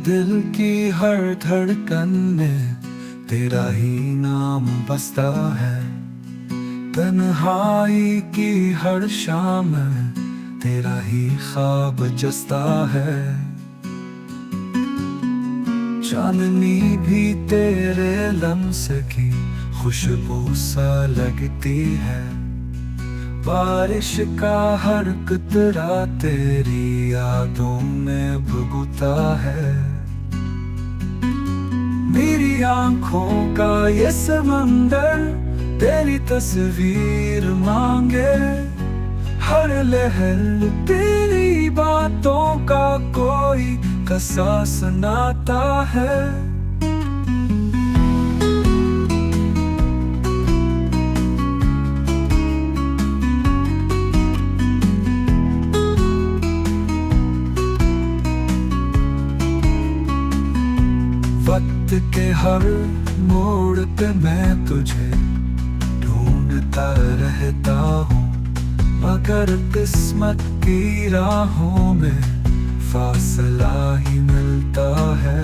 दिल की हर धड़कन में तेरा ही नाम बसता है। तन्हाई की हर शाम में तेरा ही ख्वाब जसता है। चांदनी भी तेरे लम्स की खुशबू सा लगती है। बारिश का हर कतरा तेरी यादों में भुगता है। मेरी आंखों का ये समंदर तेरी तस्वीर मांगे। हर लहर तेरी बातों का कोई किस्सा सुनाता है। वक्त के हर मोड़ पे मैं तुझे ढूंढता रहता हूँ, मगर किस्मत की राहों में फासला ही मिलता है।